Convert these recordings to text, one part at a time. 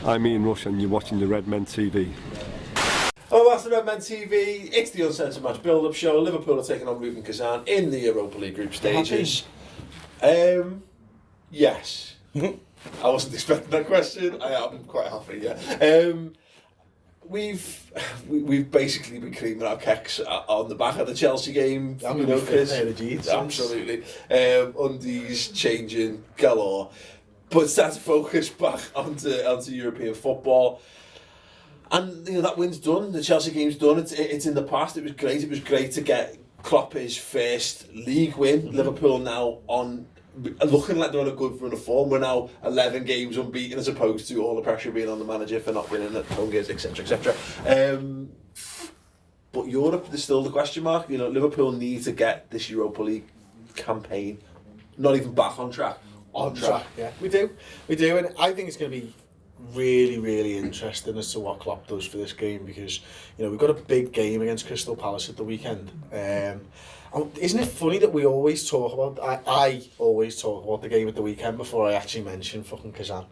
I'm Ian Rush and you're watching the Redmen TV. Oh, that's the Redmen TV. It's the Uncensored match build-up show. Liverpool are taking on Rubin Kazan in the Europa League group stages. Yes. I wasn't expecting that question. I am quite happy, yeah. We've basically been creaming our kecks on the back of the Chelsea game. I'm going to fit there, the jeans. Absolutely. Undies changing galore. But it's time to focus back onto European football. And that win's done. The Chelsea game's done. It's in the past. It was great. It was great to get Klopp his first league win. Mm-hmm. Liverpool now looking like they're on a good run of form. We're now 11 games unbeaten, as opposed to all the pressure being on the manager for not winning at home games, etc., etc. But Europe is still the question mark. Liverpool need to get this Europa League campaign not even back on track. On track. Yeah, we do, and I think it's going to be really, really interesting as to what Klopp does for this game, because we've got a big game against Crystal Palace at the weekend. Isn't it funny that we always talk about? I always talk about the game at the weekend before I actually mention fucking Kazan,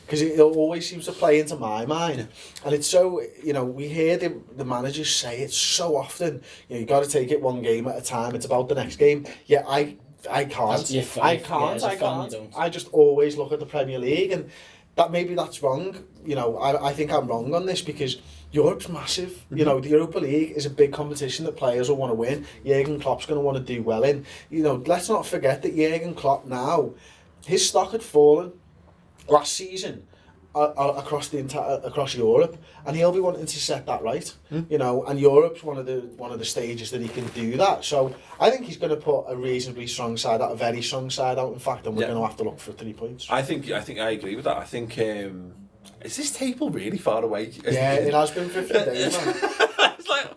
because it always seems to play into my mind, and it's so we hear the managers say it so often. You got to take it one game at a time. It's about the next game. Yeah, I can't. I can't. I just always look at the Premier League, and maybe that's wrong. I think I'm wrong on this, because Europe's massive. The Europa League is a big competition that players will want to win. Jurgen Klopp's going to want to do well in. Let's not forget that Jurgen Klopp now, his stock had fallen last season across Europe, and he'll be wanting to set that right. And Europe's one of the stages that he can do that. So I think he's going to put a reasonably strong side out, a very strong side out, in fact, and we're going to have to look for 3 points. I think I agree with that. I think is this table really far away? Yeah, it has been 15 days, man. It's like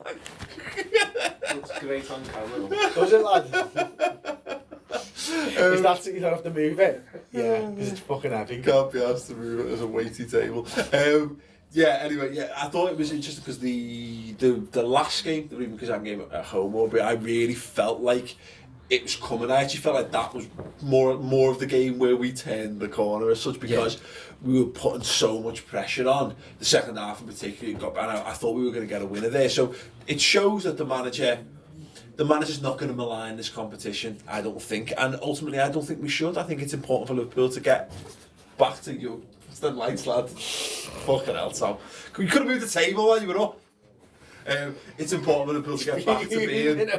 looks great on camera. Does it, lad? Is that so you don't have to move it? Yeah, because it's fucking heavy. Can't be asked to move it as a weighty table. Anyway, I thought it was interesting because the last game, the Rubin Kazan game at home, I really felt like it was coming. I actually felt like that was more of the game where we turned the corner as such, because we were putting so much pressure on. The second half in particular got bad. I thought we were going to get a winner there. So it shows that the manager's not going to malign this competition, I don't think. And ultimately, I don't think we should. I think it's important for Liverpool to get back to you. It's the lights, lad. Fucking hell, Tom. We could have moved the table while you were up. It's important for Liverpool to get back to being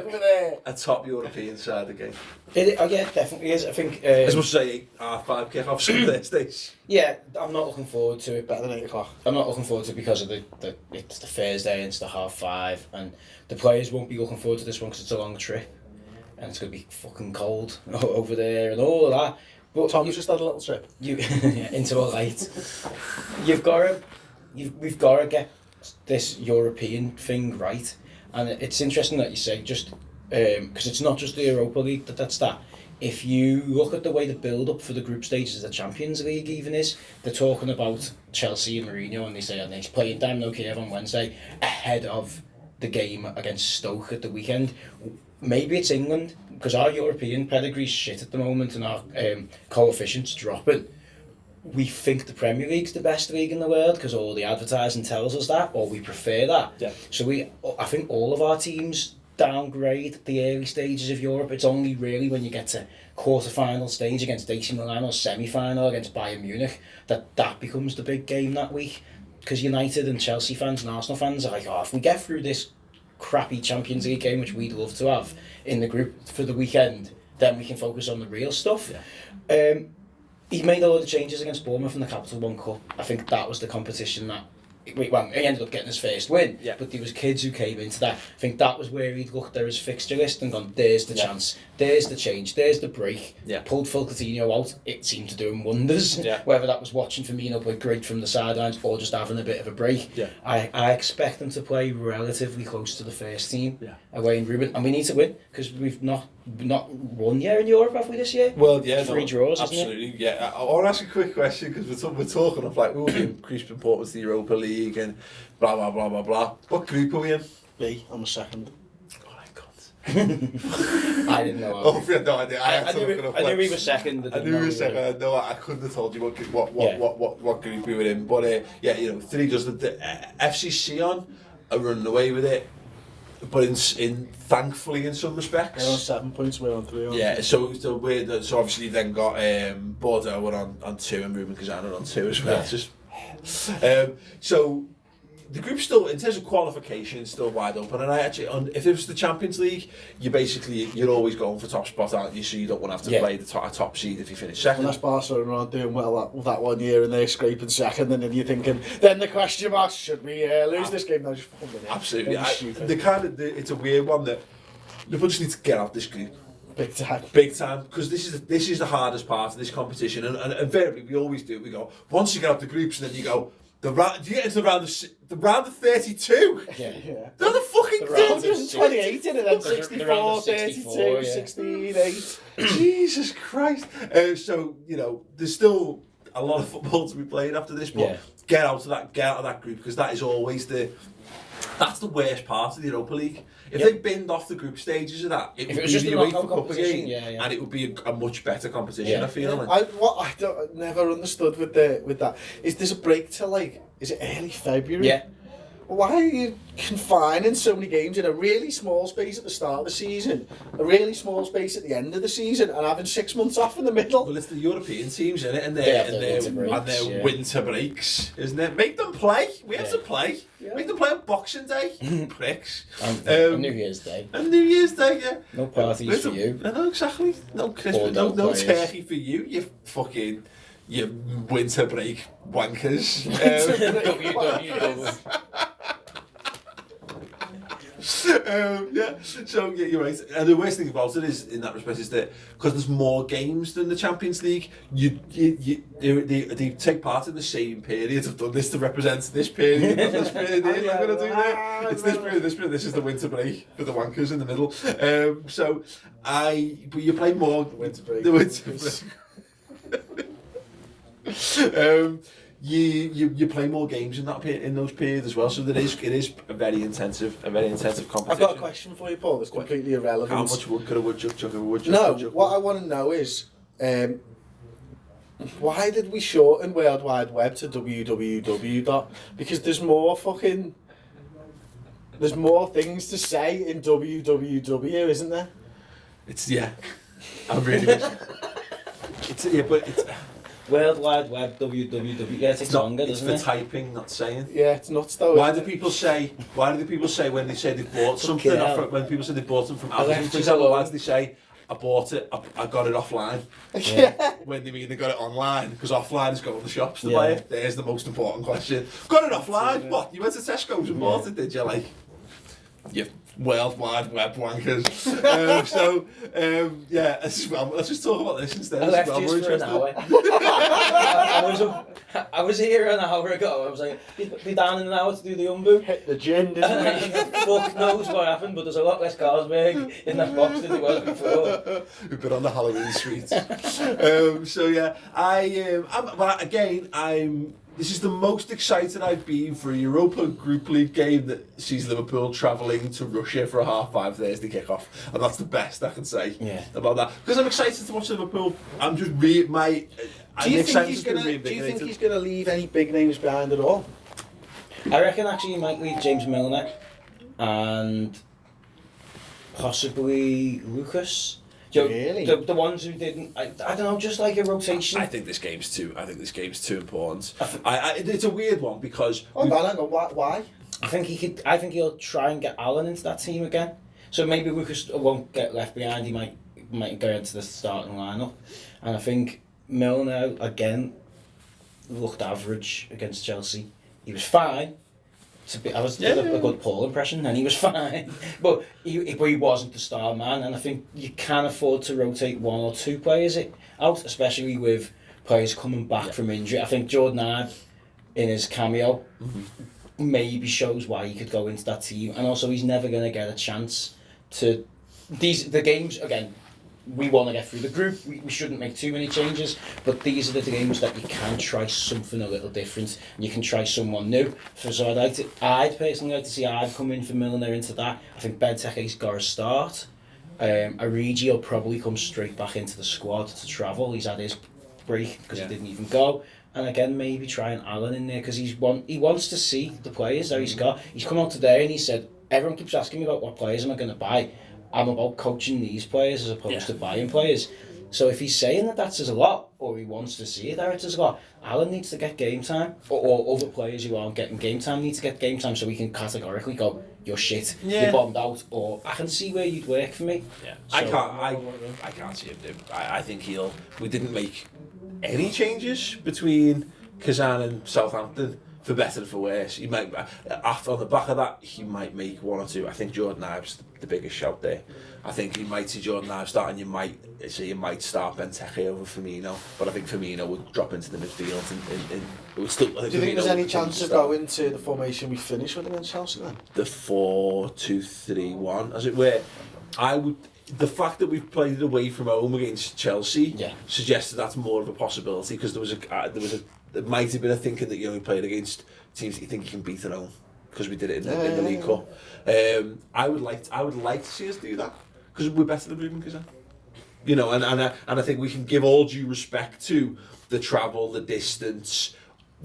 a top European side again. Yeah, definitely is. I think as much as I 5 kick-off some Thursdays. Yeah, I'm not looking forward to it. Better than 8 o'clock. I'm not looking forward to it because of it's the Thursday and it's the 5:30, and the players won't be looking forward to this one because it's a long trip and it's going to be fucking cold over there and all of that. But Tom's just had a little trip. Into a light. We've got to get this European thing right, and it's interesting that you say just because it's not just the Europa League that's that. If you look at the way the build-up for the group stages of the Champions League even is, they're talking about Chelsea and Mourinho, and they say he's playing Dynamo Kiev on Wednesday ahead of the game against Stoke at the weekend. Maybe it's England, because our European pedigree's shit at the moment and our coefficient's dropping. We think the Premier League's the best league in the world because all the advertising tells us that, or we prefer that. Yeah. So I think all of our teams downgrade the early stages of Europe. It's only really when you get to quarter-final stage against AC Milan or semi-final against Bayern Munich that becomes the big game that week. Because United and Chelsea fans and Arsenal fans are like, if we get through this crappy Champions League game, which we'd love to have in the group for the weekend, then we can focus on the real stuff. Yeah. He made a lot of changes against Bournemouth in the Capital One Cup. I think that was the competition that he ended up getting his first win. Yeah. But there was kids who came into that. I think that was where he'd looked at his fixture list and gone, there's the chance, there's the change, there's the break. Yeah. Pulled Phil Coutinho out. It seemed to do him wonders. Yeah. Whether that was watching Firmino play great from the sidelines or just having a bit of a break. Yeah. I expect them to play relatively close to the first team away in Rubin. And we need to win because we've not won yet in Europe, have we, this year? Well, yeah, 3 draws, absolutely, isn't it? Yeah. I want to ask a quick question because we're talking of like, the increased importance of the Europa League and blah blah blah blah blah. What group are we in? B. I'm a second. Oh my God. I didn't know. Oh, I had no idea. I had to look it up. I knew he was second. I knew he was second. No, I couldn't have told you what group we were in. But yeah, you know, 3 does the FC Sion are running away with it. But in thankfully in some respects. They're on 7 points, we're on 3. Yeah, so obviously then got Bordeaux were on 2 and Rubin Kazan are on 2 as well. Yeah. So the group's still, in terms of qualification, it's still wide open. And I actually, if it was the Champions League, you're always going for top spot, aren't you? So you don't want to have to play the top seed if you finish second. Unless Barcelona aren't doing well that 1 year and they're scraping second, and then you're thinking, then the question mark, should we lose this game? No, just fucking win it. Absolutely. It's a weird one that Liverpool just need to get out this group. Big time, because this is the hardest part of this competition, and invariably we always do. We go once you get out the groups, and then you go you get into the round of 32. Yeah. They're the fucking 28 in it, then 64, 64, 32, 16, 8. Jesus Christ. So, you know, there's still a lot of football to be played after this, but get out of that group, because that is always that's the worst part of the Europa League. If they binned off the group stages of that, it would be the UEFA Cup again, and it would be a much better competition. I feel. What I never understood with that is there's a break till is it early February? Yeah. Why are you confining so many games in a really small space at the start of the season, a really small space at the end of the season, and having 6 months off in the middle? Well, it's the European teams, isn't it? And their winter breaks, isn't it? Make them play. We have to play. Yeah. Make them play on Boxing Day, pricks. And New Year's Day. And New Year's Day, yeah. No parties for you. No, exactly. No Christmas. No turkey for you. You fucking winter break wankers. You're right. And the worst thing about it is, in that respect, is that because there's more games than the Champions League, they take part in the same period. I've done this to represent this period. This period I'm going to do that. It's this period. This is the winter break for the wankers in the middle. But you play more winter break. The winter break. You play more games in those periods as well, so it is a very intensive competition. I've got a question for you, Paul. That's completely irrelevant. How much wood could a woodchuck chuck? What I want to know is, why did we shorten World Wide Web to www? Because there's more things to say in www, isn't there? I'm really. But it's. World Wide Web, www. Yeah, it's longer, doesn't it? It's for typing, not saying. Yeah, it's nuts though. Why do people say when they say they bought something, when people say they bought something from Amazon, for example, why do they say, I bought it, I got it offline? Yeah. When they mean they got it online, because offline is going to the shops to buy it. There's the most important question. Got it offline? What? You went to Tesco's and bought it, did you? You World Wide Web wankers. Let's just talk about this instead. I left you for an hour. I was here an hour ago. I was like, be down in an hour to do the umbu. Hit the gin, didn't we? Fuck knows what happened, but there's a lot less Carlsberg in that box than there was before. We've been on the Halloween streets. This is the most excited I've been for a Europa Group League game that sees Liverpool travelling to Russia for a 5:30 Thursday kickoff, and that's the best I can say about that. Because I'm excited to watch Liverpool. I'm just Do you think he's going to leave any big names behind at all? I reckon actually he might leave James Milner and possibly Lucas. Really? The ones who didn't, I don't know, just like a rotation. I think this game's too important. It's a weird one because. Why? I think he'll try and get Alan into that team again. So maybe Lucas won't get left behind. He might go into the starting lineup, and I think Milner again looked average against Chelsea. He was fine. I was did a good Paul impression, and he was fine, but he wasn't the star man. And I think you can afford to rotate 1 or 2 players out, especially with players coming back from injury. I think Jordan Ibe, in his cameo, maybe shows why he could go into that team, and also he's never going to get a chance to the games again. We want to get through the group. We shouldn't make too many changes, but these are the games that you can try something a little different. And you can try someone new. So I'd personally like to see Ibe come in for Milner into that. I think Benteke's got to start. Origi will probably come straight back into the squad to travel. He's had his break because he didn't even go. And again, maybe try an Allen in there because he wants to see the players that he's got. He's come out today and he said, everyone keeps asking me about what players am I going to buy. I'm about coaching these players as opposed to buying players. So if he's saying that says a lot, or he wants to see it that says a lot, Alan needs to get game time, or other players who aren't getting game time need to get game time so we can categorically go, you're shit, you're bombed out, or I can see where you'd work for me. Yeah, So, I can't see him do. I think we didn't make any changes between Kazan and Southampton, for better and for worse. He might, after on the back of that, he might make one or two. I think Jordan Ives the biggest shout there. I think you might see Jordan Ives start, and you might start Benteke over Firmino. But I think Firmino would drop into the midfield, and it would still. Do you think there's any chance of going to the formation we finished with against Chelsea then? The 4-2-3-1, as it were. I would. The fact that we've played it away from home against Chelsea suggests that that's more of a possibility, because there might have been a thinking that you only played against teams that you think you can beat at home, because we did it in the League Cup. I would like to see us do that, because we're better than Rubin Kazan. You know, and I think we can give all due respect to the travel, the distance.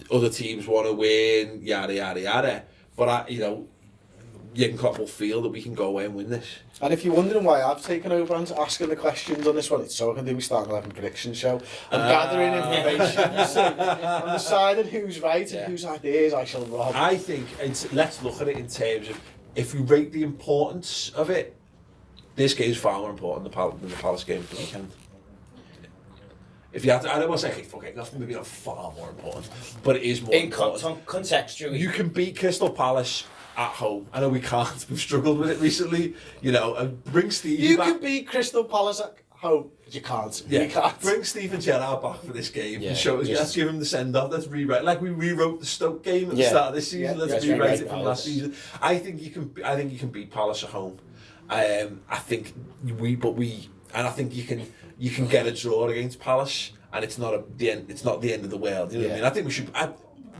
Other teams want to win, yada yada yada. But Jurgen Klopp will feel that we can go away and win this. And if you're wondering why I've taken over and asking the questions on this one, it's so I can do my starting 11 prediction show. I'm gathering information, you see. I'm deciding who's right and whose ideas I shall rob. I think, let's look at it in terms of, if we rate the importance of it, this game is far more important than the Palace game for the weekend. If you have to, I don't want to say, okay, that's maybe not far more important, but it is more important. Contextually. You can beat Crystal Palace at home. I know we can't. We've struggled with it recently. And bring Steve back. You can beat Crystal Palace at home. You can't. Yeah. You can't. Bring Steven Gerrard back for this game. And show us. Let's give him the send off. Let's rewrite, like we rewrote the Stoke game at the start of this season. Let's rewrite it from last season. I think you can beat Palace at home. I think I think you can get a draw against Palace, and it's not the end of the world. You know what I mean? I think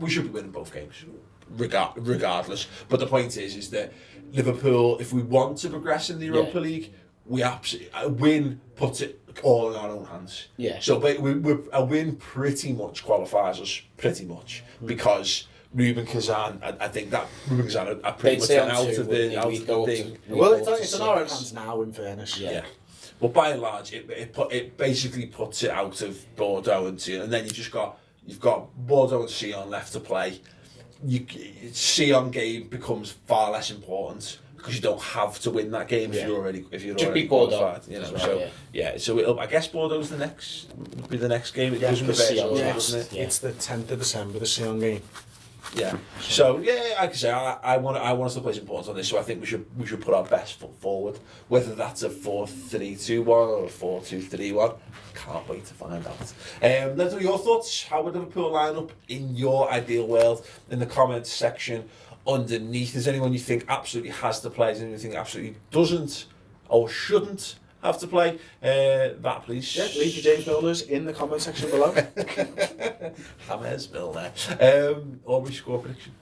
we should be winning both games, regardless. But the point is that Liverpool, if we want to progress in the Europa League, we absolutely puts it all in our own hands. Yeah. So a win pretty much qualifies us, because Rubin Kazan, I think that Rubin Kazan are pretty much out of the thing. Well, it's in our own hands now, in fairness. Yeah. But by and large, it basically puts it out of Bordeaux and Sion, and then you've got Bordeaux and Sion left to play. Sion game becomes far less important, because you don't have to win that game if you're already qualified. So I guess Bordeaux's the next game. It doesn't doesn't it? It's the 10th of December, the Sion game. Yeah. So like I say, I want us to place importance on this. So I think we should put our best foot forward. Whether that's a 4-3-2-1 or a 4-2-3-1, can't wait to find out. Let's know your thoughts. How would Liverpool line up in your ideal world in the comments section underneath? Is anyone you think absolutely has to play? Is anyone you think absolutely doesn't or shouldn't have to play? That please. Yeah, leave your James Milners in the comment section below. Hammers Milner. Or we score prediction.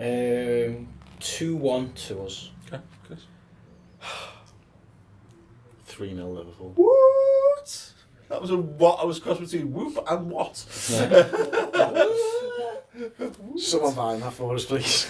2-1 to us. Okay, Chris. 3-0 Liverpool. What? That was I was cross between whoop and what? Someone find that for us, please.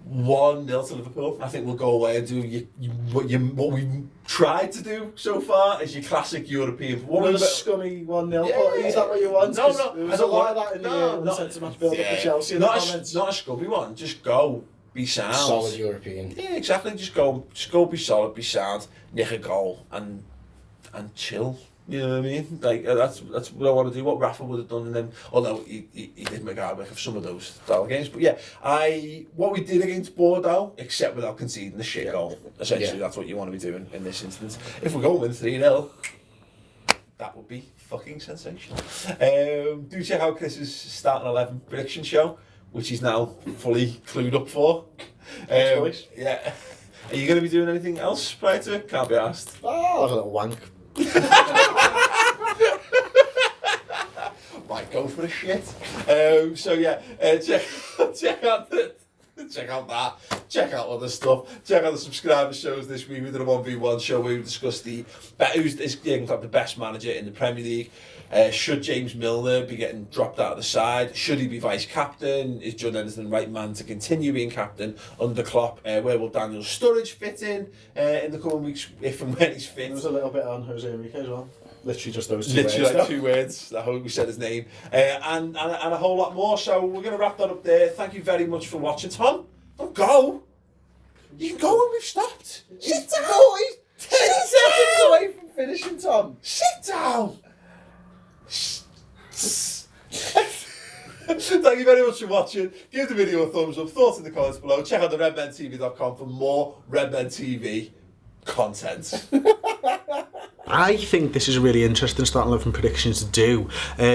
1-0 to Liverpool. I think we'll go away and do what we've tried to do so far is your classic European. One scummy 1-0. Yeah. Is that what you want? No. There was a lot of that in the Uncensored match build-up for Chelsea. Not a scummy one. Just go, be sound. Solid European. Yeah, exactly. Just go, be solid, be sound, nick a goal, and chill. You know what I mean? Like that's what I want to do. What Rafa would have done, and then although he did make hard work of some of those style games, but what we did against Bordeaux, except without conceding the shit goal. Essentially, that's what you want to be doing in this instance. If we go and win 3-0, that would be fucking sensational. Do check out Chris's starting 11 prediction show, which he's now fully clued up for. Yeah. Are you going to be doing anything else prior to it? Can't be asked. Oh, I'll have a little wank. Might go for a shit. Check out the check out that. Check out other stuff. Check out the subscriber shows this week. We did a 1v1 show where we discussed the best manager in the Premier League. Should James Milner be getting dropped out of the side? Should he be vice captain? Is Judd Henderson the right man to continue being captain under Klopp? Where will Daniel Sturridge fit in the coming weeks, if and when he's fit? There was a little bit on Jose Enrique as well. Literally just those two Literally words. like 2 words. I hope we said his name. And a whole lot more. So we're going to wrap that up there. Thank you very much for watching. Tom, don't go. You can go when we've stopped. Sit down. He's 10 seconds away from finishing, Tom. Sit down. Thank you very much for watching. Give the video a thumbs up. Thoughts in the comments below. Check out the redmentv.com for more Redmen TV content. I think this is a really interesting starting 11 predictions to do,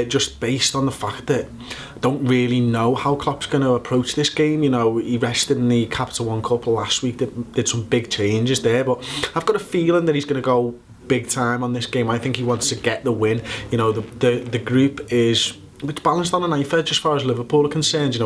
just based on the fact that I don't really know how Klopp's going to approach this game. You know, he rested in the Capital One Cup last week, did some big changes there, but I've got a feeling that he's going to go big time on this game. I think he wants to get the win. You know, the group is it's balanced on a knife edge as far as Liverpool are concerned. You know,